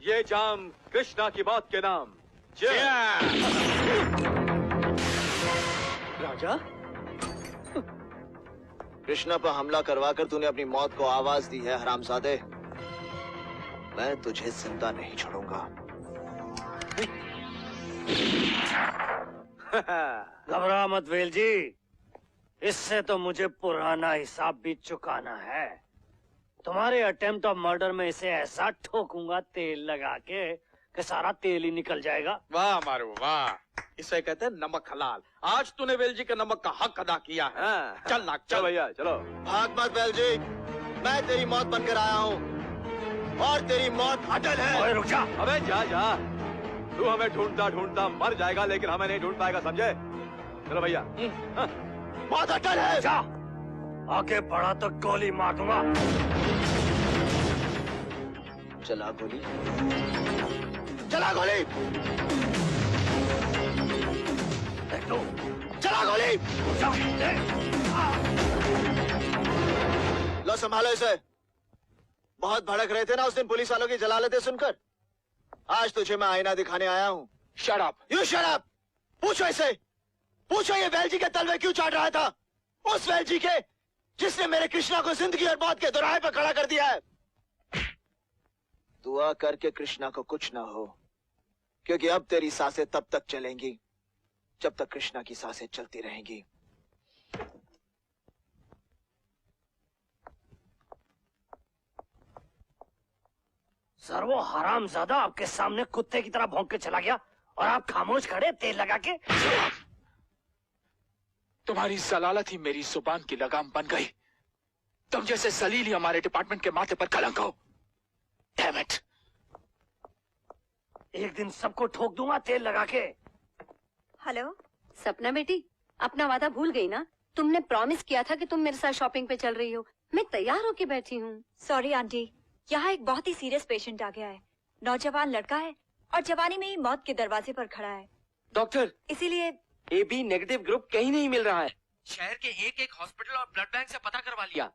ये जाम कृष्णा की मौत के नाम। जय। राजा, कृष्णा पर हमला करवाकर तूने अपनी मौत को आवाज दी है हरामजादे। मैं तुझे जिंदा नहीं छोड़ूंगा। घबरा मत वेल जी, इससे तो मुझे पुराना हिसाब भी चुकाना है। तुम्हारे अटेम्प्ट ऑफ मर्डर में इसे ऐसा ठोकूंगा तेल लगा के कि सारा तेल ही निकल जाएगा। वाह मारू वाह, इसे कहते हैं नमक हलाल। आज तूने वेल जी के नमक का हक अदा किया है। चल नाक चल भैया चलो। भाग मत वेल जी, मैं तेरी मौत बनकर आया हूँ और तेरी मौत अटल है। ओए रुक जा। अबे जा जा, तू हमें ढूंढता ढूंढता मर जाएगा लेकिन हमें नहीं ढूंढ पाएगा, समझे? चलो भैया। मौत अटल है। जा, आगे बढ़ा तो गोली मार दूंगा। चला गोली, चला गोली, चला गोली। लो संभालो इसे। बहुत भड़क रहे थे ना उस दिन पुलिस वालों की जलालतें सुनकर। आज तुझे मैं आईना दिखाने आया हूँ। Shut up. You shut up. पूछो इसे, पूछो ये वेल जी के तलवे क्यों चाट रहा था? उस वेल जी के जिसने मेरे कृष्णा को जिंदगी और मौत के दोराहे पर खड़ा कर दिया है। दुआ करके कृष्णा को कुछ ना हो, क्योंकि अब तेरी सांसें तब तक चलेंगी जब तक कृष्णा की सांसें चलती रहेंगी। सर वो हरामजादा आपके सामने कुत्ते की तरह भौंक के चला गया और आप खामोश खड़े तेल लगा के। तुम्हारी जलालत ही मेरी जुबान की लगाम बन गई। तुम जैसे जलील ही हमारे डिपार्टमेंट के माथे पर कलंक हो। Damn it! एक दिन सबको ठोक दूंगा तेल लगा के। हेलो सपना बेटी, अपना वादा भूल गई ना? तुमने प्रॉमिस किया था कि तुम मेरे साथ शॉपिंग पे चल रही हो। मैं तैयार होके बैठी हूँ। सॉरी आंटी, यहाँ एक बहुत ही सीरियस पेशेंट आ गया है। नौजवान लड़का है और जवानी में ही मौत के दरवाजे पर खड़ा है। डॉक्टर, इसीलिए AB नेगेटिव ग्रुप कहीं नहीं मिल रहा है। शहर के एक हॉस्पिटल और ब्लड बैंक से पता करवा लिया।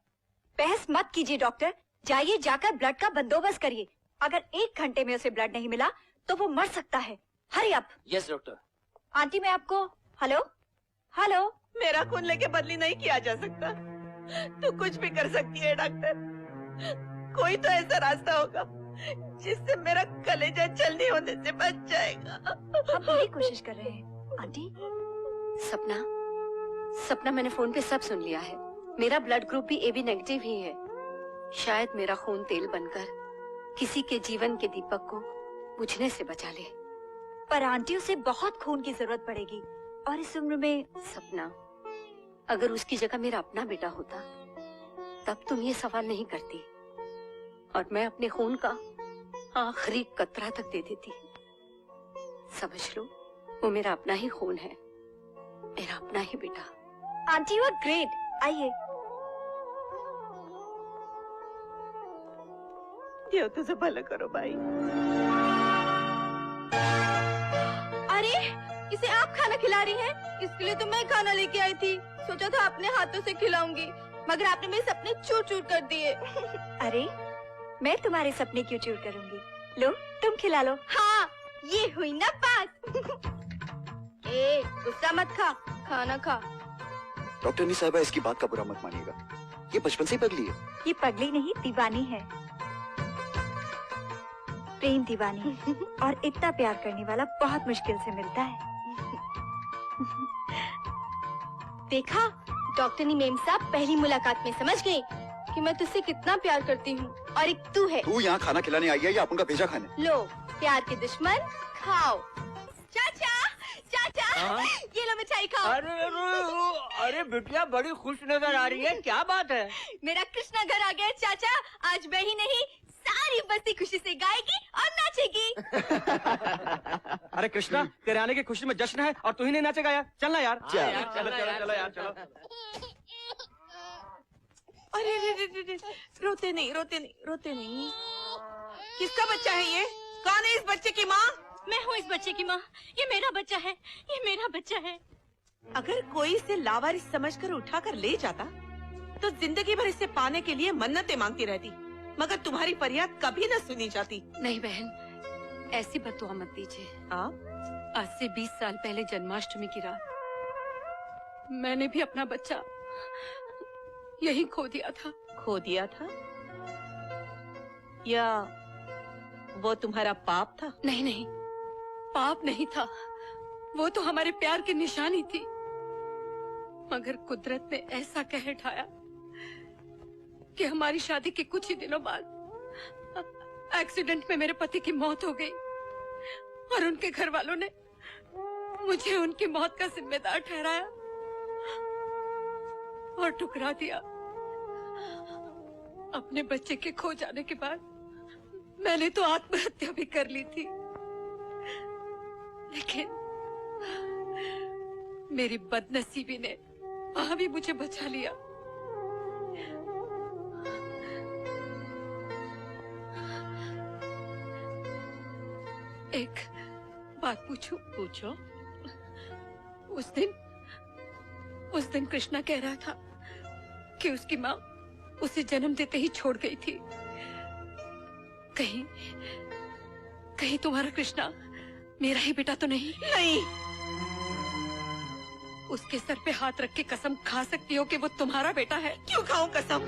बहस मत कीजिए डॉक्टर, जाइए जाकर ब्लड का बंदोबस्त करिए। अगर 1 घंटे में उसे ब्लड नहीं मिला तो वो मर सकता है। Hurry up. Yes doctor. Aunty मैं आपको हेलो हेलो। मेरा खून लेके बदली नहीं किया जा सकता। तू कुछ भी कर सकती है डॉक्टर। कोई तो ऐसा रास्ता होगा जिससे मेरा कलेजा चलनी होने से बच जाएगा। हम पूरी कोशिश कर रहे हैं आंटी। सपना मैंने फोन पे सब सुन लिया है। मेरा ब्लड ग्रुप भी AB नेगेटिव ही है। शायद मेरा खून तेल बनकर किसी के जीवन के दीपक को बुझने से बचा ले। पर आंटी उसे बहुत खून की जरूरत पड़ेगी और इस उम्र में। सपना, अगर उसकी जगह मेरा अपना बेटा होता तब तुम ये सवाल नहीं करती और मैं अपने खून का आखिरी कतरा तक दे देती। समझ लो, वो मेरा अपना ही खून है, मेरा अपना ही बेटा। Aunty you are great. आइए। ये तुझे भला करो भाई। अरे इसे आप खाना खिला रही हैं? इसके लिए तो मैं खाना लेके आई थी। सोचा था अपने हाथों से खिलाऊंगी, मगर आपने मेरे सपने चूर चूर कर दिए। अरे मैं तुम्हारे सपने क्यों चूर करूंगी? लो तुम खिला लो। हाँ, ये हुई ना बात। ए, गुस्सा मत खा, खाना खा। डॉक्टर नी साहिबा, इसकी बात का बुरा मत मानिएगा। ये बचपन से ही पगली है। ये पगली नहीं दीवानी है, प्रेम दीवानी। और इतना प्यार करने वाला बहुत मुश्किल से मिलता है। देखा, डॉक्टर नी मेम साहब पहली मुलाकात में समझ गई कि मैं तुझसे कितना प्यार करती हूँ। और एक तू है। तू यहाँ खाना खिलाने आई है या अपन का भेजा खाने? लो, प्यार के दुश्मन खाओ। चाचा, चाचा, ये लो मिठाई खाओ। अरे बिटिया बड़ी खुश नजर आ रही है, क्या बात है? मेरा कृष्णा घर आ गया चाचा। आज मैं ही नहीं, सारी बस्ती खुशी से गाएगी और नाचेगी। अरे कृष्णा, तेरे आने की खुशी में जश्न है और तू ही नहीं नाचेगा यार। चलना यार। चलो यार चलो। अरे रे, रोते नहीं, रोते नहीं, रोते नहीं। किसका बच्चा है ये? कौन है इस बच्चे की माँ? मैं हूँ इस बच्चे की माँ। ये मेरा बच्चा है, ये मेरा बच्चा है। अगर कोई इसे लावारिस समझकर उठाकर ले जाता तो जिंदगी भर इसे पाने के लिए मन्नतें मांगती रहती, मगर तुम्हारी फरियाद कभी न सुनी जाती। नहीं बहन, ऐसी बददुआ मत दीजिए। आप आज से 20 साल पहले जन्माष्टमी की रात मैंने भी अपना बच्चा यही खो दिया था। खो दिया था या वो तुम्हारा पाप था? नहीं नहीं, पाप नहीं था, वो तो हमारे प्यार की निशानी थी। मगर कुदरत ने ऐसा कहर ढाया कि हमारी शादी के कुछ ही दिनों बाद एक्सीडेंट में मेरे पति की मौत हो गई और उनके घर वालों ने मुझे उनकी मौत का जिम्मेदार ठहराया और ठुकरा दिया। अपने बच्चे के खो जाने के बाद मैंने तो आत्महत्या भी कर ली थी, लेकिन मेरी बदनसीबी ने वहां भी मुझे बचा लिया। एक बात पूछूं? पूछो। उस दिन कृष्णा कह रहा था कि उसकी माँ उसे जन्म देते ही छोड़ गई थी। कहीं तुम्हारा कृष्णा मेरा ही बेटा तो नहीं? नहीं। उसके सर पे हाथ रख के कसम खा सकती हो कि वो तुम्हारा बेटा है? क्यों खाऊं कसम?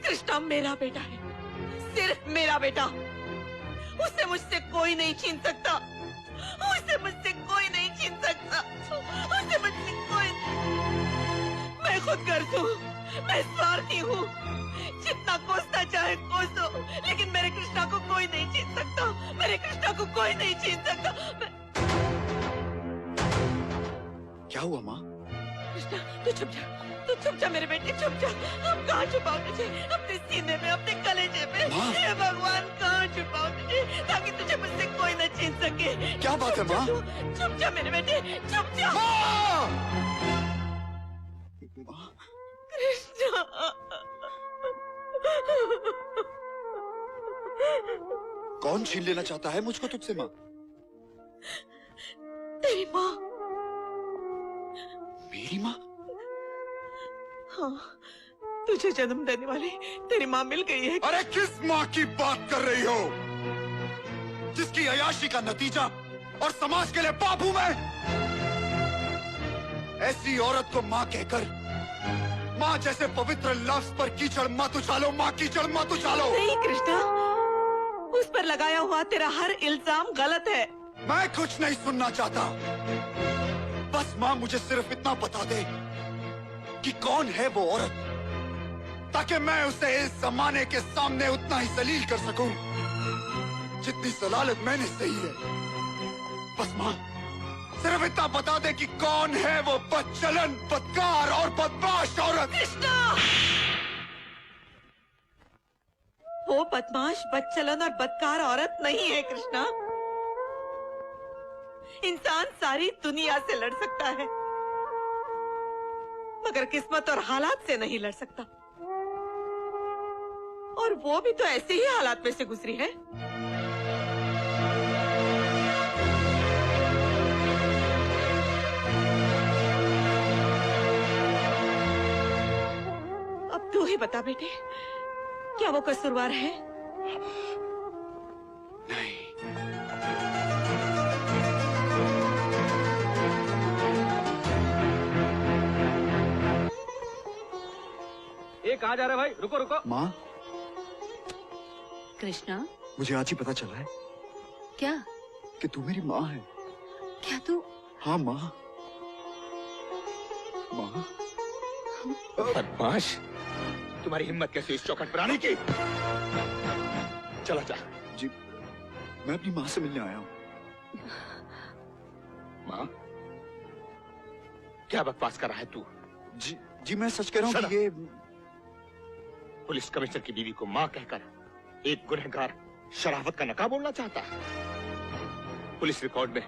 कृष्णा मेरा बेटा है, सिर्फ मेरा बेटा। उसे मुझसे कोई नहीं छीन सकता, उसे मुझसे कोई नहीं छीन सकता, उसे मुझसे कोई। मैं खुद गर्ज हूँ, मैं स्वार्थी हूँ, जितना कोसना चाहे कोसो, लेकिन मेरे कृष्णा को कोई नहीं छीन सकता, मेरे कृष्णा को कोई नहीं छीन सकता। क्या हुआ माँ? कृष्णा तू चुप जा, तू चुप जा मेरे बेटे, चुप जा। हम कहाँ छुपाओ तुझे? अपने सीने में, अपने कलेजे में। हे भगवान, कहाँ छुपाओ तुझे ताकि तुझे मुझसे कोई न छीन सके? क्या बात है माँ? चुप जा मेरे बेटे, चुप जा। कृष्णा, कौन छीन लेना चाहता है मुझको तुझसे माँ? तेरी माँ। मेरी माँ? हाँ, तुझे जन्म देने वाली तेरी माँ मिल गई है। अरे किस माँ की बात कर रही हो, जिसकी अयाशी का नतीजा और समाज के लिए पाप हूं मैं? ऐसी औरत को माँ कहकर माँ जैसे पवित्र लफ्ज पर कीचड़ मत उछालो, माँ कीचड़ मत उछालो। नहीं कृष्णा, उस पर लगाया हुआ तेरा हर इल्जाम गलत है। मैं कुछ नहीं सुनना चाहता, बस माँ मुझे सिर्फ इतना बता दे कि कौन है वो औरत, ताकि मैं उसे इस जमाने के सामने उतना ही जलील कर सकूं जितनी जलालत मैंने सही है। बस माँ सिर्फ इतना बता दे कि कौन है वो बदचलन, बदकार और बदमाश औरत। कृष्णा, वो बदमाश, बदचलन और बदकार औरत नहीं है कृष्णा। इंसान सारी दुनिया से लड़ सकता है, मगर किस्मत और हालात से नहीं लड़ सकता। और वो भी तो ऐसे ही हालात में से गुजरी है। अब तू ही बता बेटे, क्या वो कसूरवार है? नहीं। कहाँ जा रहे भाई? रुको रुको। माँ, कृष्णा, मुझे आज ही पता चला है क्या? कि तू मेरी माँ है। क्या तू? हाँ माँ। माँ, बदमाश, तुम्हारी हिम्मत कैसे इस चौखट पर आने की? चला जा। जी, मैं अपनी माँ से मिलने आया हूँ। माँ, क्या बकवास कर रहा है तू? जी मैं सच कह रहा हूँ कि ये पुलिस कमिश्नर की बीवी को माँ कहकर एक गुनहगार शराफत का नकाब बोलना चाहता है। पुलिस रिकॉर्ड में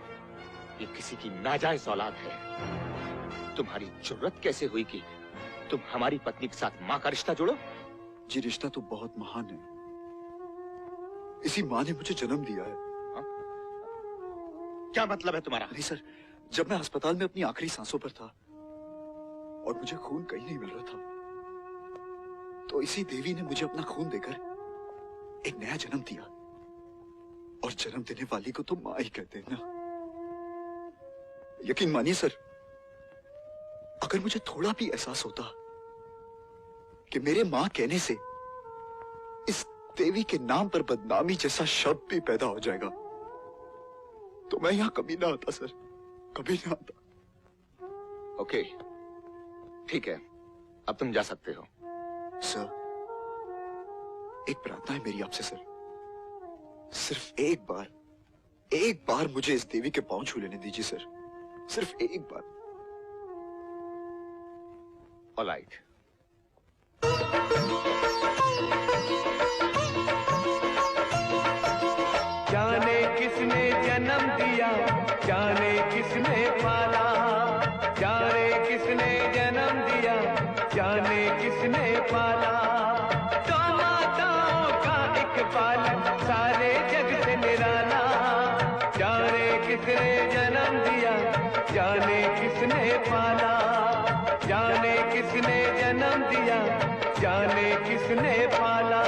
ये किसी की नाजायज औलाद है। तुम्हारी जुर्रत कैसे हुई कि तुम हमारी पत्नी के साथ माँ का रिश्ता जोड़ो? जी रिश्ता तो बहुत महान है, इसी माँ ने मुझे जन्म दिया है। हा? क्या मतलब है तुम्हारा? नहीं सर, जब मैं अस्पताल में अपनी आखिरी सांसों पर था और मुझे खून कहीं नहीं मिल रहा था, तो इसी देवी ने मुझे अपना खून देकर एक नया जन्म दिया और जन्म देने वाली को तो माँ ही कहते हैं ना। यकीन मानिए सर, अगर मुझे थोड़ा भी एहसास होता कि मेरे माँ कहने से इस देवी के नाम पर बदनामी जैसा शब्द भी पैदा हो जाएगा, तो मैं यहां कभी ना आता सर, कभी ना आता। ओके, ठीक है, अब तुम जा सकते हो। सर, एक प्रार्थना है मेरी आपसे सर, सिर्फ एक बार मुझे इस देवी के पांव छू लेने दीजिए सर, सिर्फ एक बार। ऑलराइट। जाने किसने जन्म दिया, जाने किसने पाला, जाने किसने जन्म दिया, जाने किसने पाला। तो माताओं का एक पालक सारे जग से निराला। जाने किसने जन्म दिया, जाने किसने पाला, जाने किसने जन्म दिया, जाने किसने पाला।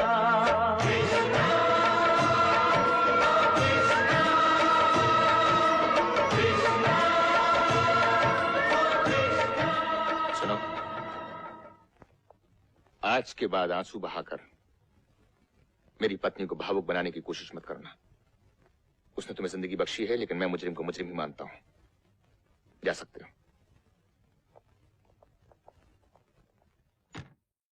सुनो, आज के बाद आंसू बहाकर मेरी पत्नी को भावुक बनाने की कोशिश मत करना। उसने तुम्हें जिंदगी बख्शी है, लेकिन मैं मुजरिम को मुजरिम ही मानता हूं। जा सकते हो।